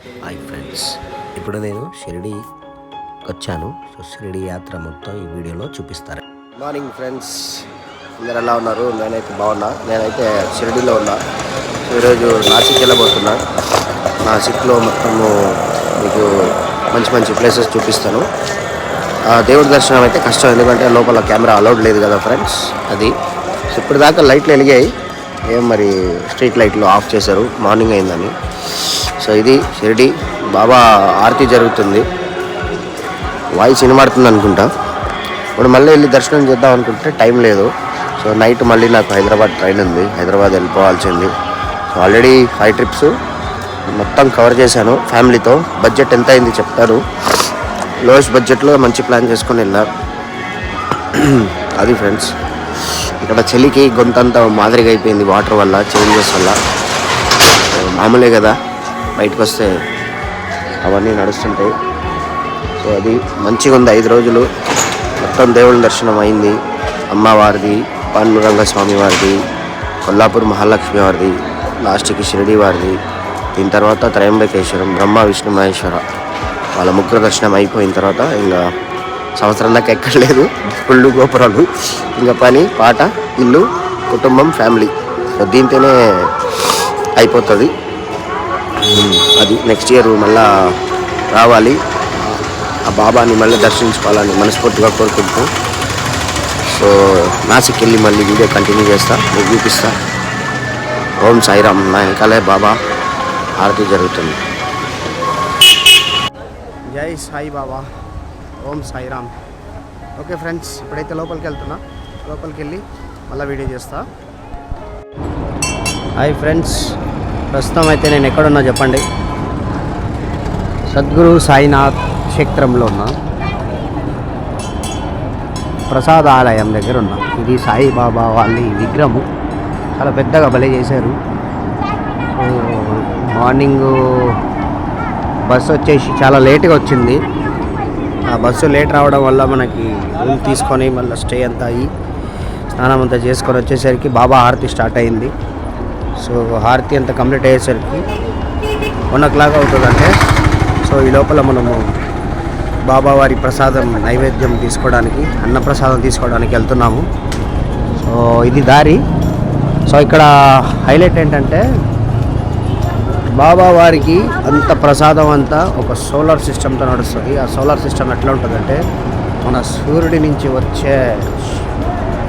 Hi friends, ఇప్పుడు నేను షిరిడి వచ్చాను. సో షిరిడి యాత్ర మొత్తం ఈ వీడియోలో చూపిస్తారు. మార్నింగ్ ఫ్రెండ్స్, అందరు ఎలా ఉన్నారు? నేనైతే బాగున్నా. నేనైతే షిరిడిలో ఉన్నా. ఈరోజు నాసిక్ వెళ్ళబోతున్నా. నాసిక్లో మొత్తము మీకు మంచి మంచి ప్లేసెస్ చూపిస్తాను. దేవుడి దర్శనం అయితే కష్టం, ఎందుకంటే లోపల కెమెరా అలౌడ్ లేదు కదా ఫ్రెండ్స్. అది ఇప్పుడు దాకా లైట్లు వెలిగాయి, ఏం మరి స్ట్రీట్ లైట్లు ఆఫ్ చేశారు, మార్నింగ్ అయిందని. సో ఇది షిరిడి బాబా ఆరతి జరుగుతుంది. వాయిస్ వినబడుతుంది అనుకుంటా. ఇప్పుడు మళ్ళీ వెళ్ళి దర్శనం చేద్దాం అనుకుంటే టైం లేదు. సో నైట్ మళ్ళీ నాకు హైదరాబాద్ ట్రైన్ ఉంది, హైదరాబాద్ వెళ్ళిపోవాల్సింది. సో ఆల్రెడీ 5 ట్రిప్స్ మొత్తం కవర్ చేశాను ఫ్యామిలీతో. బడ్జెట్ ఎంత అయింది చెప్తారు. లోయెస్ట్ బడ్జెట్లో మంచి ప్లాన్ చేసుకొని వెళ్ళారు. అది ఫ్రెండ్స్, ఇక్కడ చలికి గొంతంతా మాదిరిగా అయిపోయింది వాటర్ వల్ల, చేంజెస్ వల్ల. మామూలే కదా, బయటకు వస్తే అవన్నీ నడుస్తుంటాయి. సో అది మంచిగా ఉంది. 5 రోజులు మొత్తం దేవుని దర్శనం అయింది. అమ్మవారిది, పాండురంగస్వామి వారిది, కొల్లాపూర్ మహాలక్ష్మి వారిది, లాస్ట్కి షిరిడి వారిది. దీని తర్వాత త్రయంబకేశ్వరం, బ్రహ్మ విష్ణు మహేశ్వర వాళ్ళ ముగ్గురు దర్శనం అయిపోయిన తర్వాత ఇంకా సంవత్సరం దాకా ఎక్కడలేదు. ఫుల్ గోపురాలు, ఇంకా పని పాట, ఇల్లు, కుటుంబం, ఫ్యామిలీ. సో దీంతోనే అయిపోతుంది. అది నెక్స్ట్ ఇయర్ మళ్ళా రావాలి, ఆ బాబాని మళ్ళీ దర్శించుకోవాలని మనస్ఫూర్తిగా కోరుకుంటున్నాం. సో నాసిక్ వెళ్ళి మళ్ళీ వీడియో కంటిన్యూ చేస్తా, మీకు చూపిస్తా. ఓం సాయిరామ్. నా వెనకాలే బాబా ఆరతి జరుగుతుంది. జై సాయి బాబా, ఓం సాయిరామ్. ఓకే ఫ్రెండ్స్, ఇప్పుడైతే లోపలికి వెళ్తున్నా. లోపలికి వెళ్ళి మళ్ళీ వీడియో చేస్తా. హాయ్ ఫ్రెండ్స్, ప్రస్తుతం అయితే నేను ఎక్కడున్నా చెప్పండి? సద్గురు సాయినాథ్ క్షేత్రంలో ఉన్నా, ప్రసాదాలయం దగ్గర ఉన్నా. ఇది సాయిబాబా వాళ్ళ విగ్రహము, చాలా పెద్దగా భలే చేశారు. మార్నింగ్ బస్సు వచ్చేసి చాలా లేట్గా వచ్చింది. ఆ బస్సు లేట్ రావడం వల్ల మనకి రూమ్ తీసుకొని మళ్ళీ స్టే అంతా అయ్యి స్నానం అంతా చేసుకొని వచ్చేసరికి బాబా హారతి స్టార్ట్ అయింది. సో హారతి అంతా కంప్లీట్ అయ్యేసరికి 1 o'clock అవుతుందంటే. సో ఈ లోపల మనము బాబావారి ప్రసాదం నైవేద్యం తీసుకోవడానికి, అన్నప్రసాదం తీసుకోవడానికి వెళ్తున్నాము. సో ఇది దారి. సో ఇక్కడ హైలైట్ ఏంటంటే బాబావారికి అంత ప్రసాదం అంతా ఒక సోలార్ సిస్టమ్తో నడుస్తుంది. ఆ సోలార్ సిస్టమ్ ఎట్లా ఉంటుందంటే, మన సూర్యుడి నుంచి వచ్చే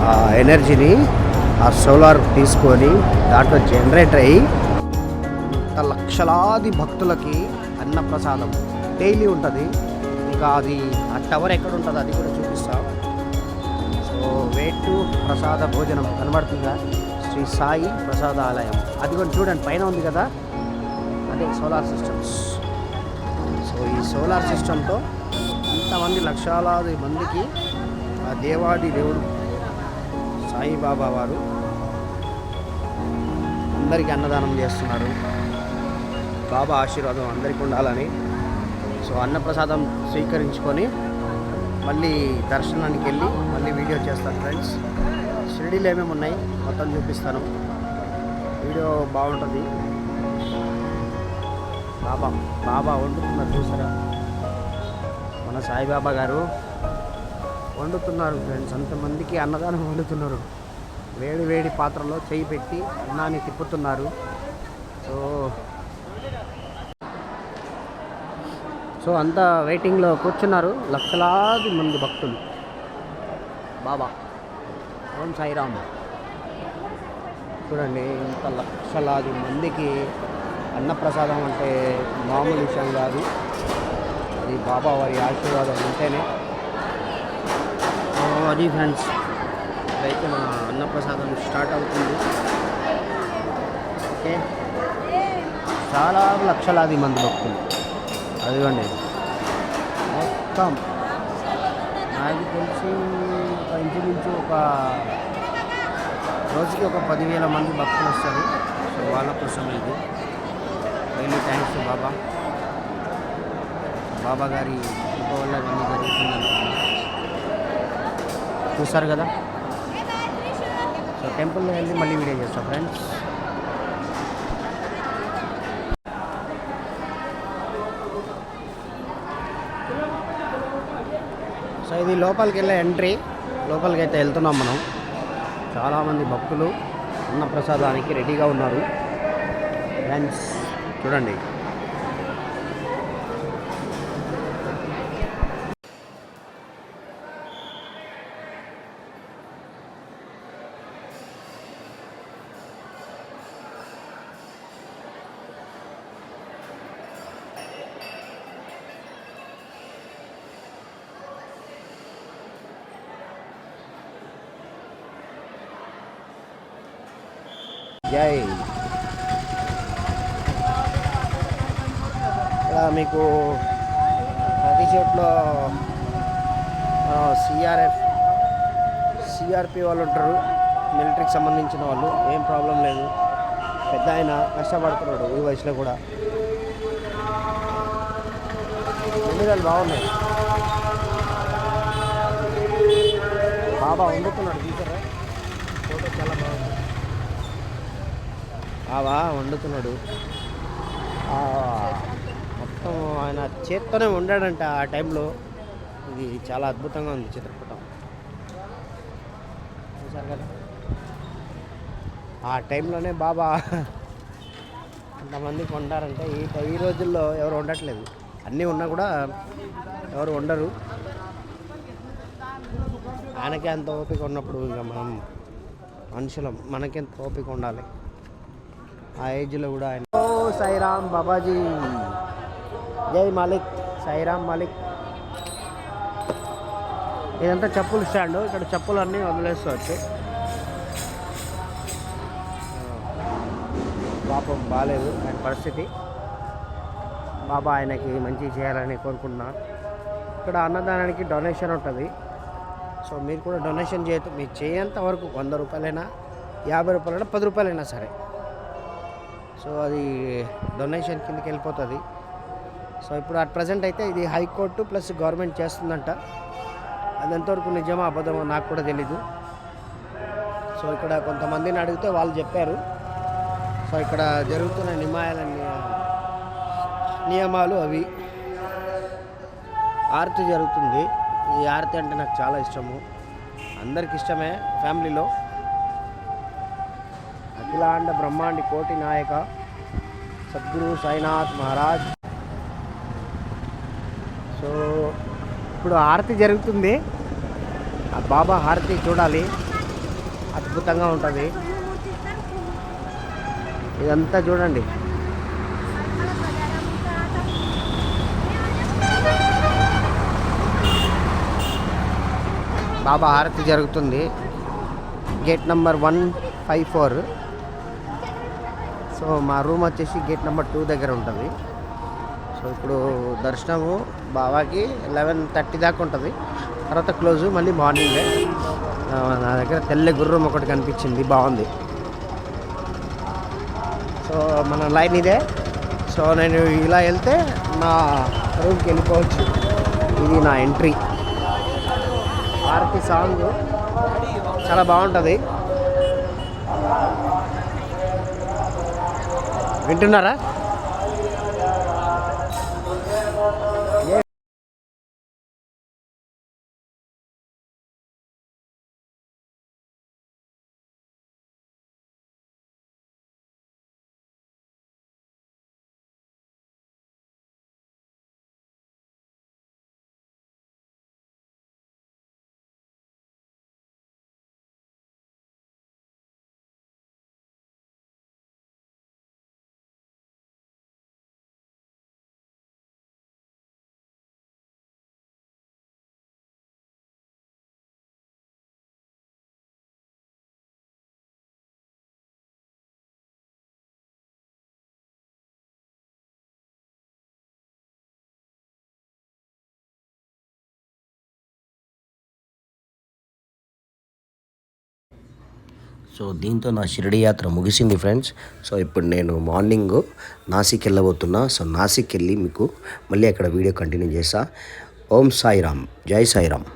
ఆ ఎనర్జీని ఆ సోలార్ తీసుకొని దాంట్లో జనరేట్ అయ్యి లక్షలాది భక్తులకి అన్నప్రసాదం డైలీ ఉంటుంది. ఇంకా అది ఆ టవర్ ఎక్కడ ఉంటుందో అది కూడా చూపిస్తాం. సో వేటు ప్రసాద భోజనం కనబడుతుందా? శ్రీ సాయి ప్రసాదాలయం, అది కూడా చూడండి పైన ఉంది కదా, అదే సోలార్ సిస్టమ్స్. సో ఈ సోలార్ సిస్టంతో ఇంతమంది లక్షలాది మందికి ఆ దేవాది దేవుడు సాయిబాబా వారు అందరికీ అన్నదానం చేస్తున్నారు. బాబా ఆశీర్వాదం అందరికీ ఉండాలని. సో అన్నప్రసాదం స్వీకరించుకొని మళ్ళీ దర్శనానికి వెళ్ళి మళ్ళీ వీడియో చేస్తాను ఫ్రెండ్స్. షిరిడీలో ఏమేమి ఉన్నాయి మొత్తం చూపిస్తాను, వీడియో బాగుంటుంది. బాబా వండుతున్నారు చూసారా, మన సాయిబాబా గారు వండుతున్నారు ఫ్రెండ్స్. అంతమందికి అన్నదానం వండుతున్నారు. వేడి వేడి పాత్రలో చేయి పెట్టి అన్నాన్ని తిప్పుతున్నారు. సో అంతా వెయిటింగ్లో కూర్చున్నారు లక్షలాది మంది భక్తులు. బాబా ఓం సాయిరామ్. చూడండి, ఇంత లక్షలాది మందికి అన్నప్రసాదం అంటే మామూలు విషయం కాదు. అది బాబా వారి ఆశీర్వాదం ఉంటేనే. అది ఫ్రెండ్స్, ఇదైతే మన అన్నప్రసాదం స్టార్ట్ అవుతుంది. ఓకే, చాలా లక్షలాది మంది భక్తులు. అదిగోండి, మొత్తం నాకు తెలిసి ఇంచుమించు ఒక రోజుకి ఒక 10,000 మంది భక్తులు వస్తారు. సో వాళ్ళ కోసం ఇది రియల్లీ థ్యాంక్స్ టు బాబా గారి కృప వల్ల ఇవన్నీ జరుగుతుందని చూస్తారు కదా. సో టెంపుల్లో వెళ్ళి మళ్ళీ వీడియో చేస్తాం ఫ్రెండ్స్. సో ఇది లోపలికి వెళ్ళే ఎంట్రీ. లోపలికి అయితే వెళ్తున్నాం మనం. చాలామంది భక్తులు అన్నప్రసాదానికి రెడీగా ఉన్నారు. ఫ్రెండ్స్ చూడండి. జై. ఇక్కడ మీకు ప్రతి చోట్ల సిఆర్పి వాళ్ళు ఉంటారు, మిలిటరీకి సంబంధించిన వాళ్ళు. ఏం ప్రాబ్లం లేదు. పెద్ద ఆయన కష్టపడుతున్నాడు ఈ వయసులో కూడా. ఎన్నిదాలు బాగున్నాయి. బాబా వండుతున్నాడు, చూసారా? ఫోటో చాలా బాగుంది. బాబా వండుతున్నాడు. మొత్తం ఆయన చేత్తోనే వండాడంట ఆ టైంలో. ఇది చాలా అద్భుతంగా ఉంది చిత్రపటం, చూసారు కదా? ఆ టైంలోనే బాబా అంతమందికి వండారంటే ఈ రోజుల్లో ఎవరు వండట్లేదు. అన్నీ ఉన్నా కూడా ఎవరు వండరు. ఆయనకే అంత ఓపిక ఉన్నప్పుడు ఇంకా మనం మనుషులం, మనకెంత ఓపిక ఉండాలి ఆ ఏజ్లో కూడా. ఆయన ఓ సాయిరామ్ బాబాజీ, జై మాలిక్, సాయిరామ్ మాలిక్. ఇదంతా చెప్పుల స్టాండ్. ఇక్కడ చెప్పులు అన్నీ వదిలేసుకోవచ్చు. పాపం బాగాలేదు ఆయన పరిస్థితి. బాబా ఆయనకి మంచి చేయాలని కోరుకుంటున్నా. ఇక్కడ అన్నదానానికి డొనేషన్ ఉంటుంది. సో మీరు కూడా డొనేషన్ చేయొచ్చు. మీరు చేయేంత వరకు 100 రూపాయలైనా, 50 రూపాయలైనా, 10 రూపాయలైనా సరే. సో అది డొనేషన్ కిందకి వెళ్ళిపోతుంది. సో ఇప్పుడు అట్ ప్రజెంట్ అయితే ఇది హైకోర్టు ప్లస్ గవర్నమెంట్ చేస్తుందంట. అది ఎంతవరకు నిజమో అబద్ధమో నాకు కూడా తెలీదు. సో ఇక్కడ కొంతమందిని అడిగితే వాళ్ళు చెప్పారు. సో ఇక్కడ జరుగుతున్న నియమాలు అవి. ఆరతి జరుగుతుంది. ఈ ఆరతి అంటే నాకు చాలా ఇష్టము, అందరికి ఇష్టమే ఫ్యామిలీలో. అఖిలాండ బ్రహ్మాండి కోటి నాయక సద్గురు సాయినాథ్ మహారాజ్. సో ఇప్పుడు హారతి జరుగుతుంది. ఆ బాబా హారతి చూడాలి, అద్భుతంగా ఉంటుంది. ఇదంతా చూడండి. బాబా హారతి జరుగుతుంది. Gate number 154. సో మా రూమ్ వచ్చేసి గేట్ నెంబర్ 2 దగ్గర ఉంటుంది. సో ఇప్పుడు దర్శనము బాబాకి 11:30 దాకా ఉంటుంది. తర్వాత క్లోజు మళ్ళీ మార్నింగే. నా దగ్గర తెల్ల గుర్రం ఒకటి కనిపించింది, బాగుంది. సో మన లైన్ ఇదే. సో నేను ఇలా వెళ్తే నా రూమ్కి వెళ్ళిపోవచ్చు. ఇది నా ఎంట్రీ. హారతి సాంగ్ చాలా బాగుంటుంది, వింటున్నారా? సో దీంతో నా షిరిడి యాత్ర ముగిసింది ఫ్రెండ్స్. సో ఇప్పుడు నేను మార్నింగ్ నాసిక్ వెళ్ళబోతున్నా. సో నాసిక్ వెళ్ళి మీకు మళ్ళీ అక్కడ వీడియో కంటిన్యూ చేస్తా. ఓం సాయిరామ్, జై సాయిరామ్.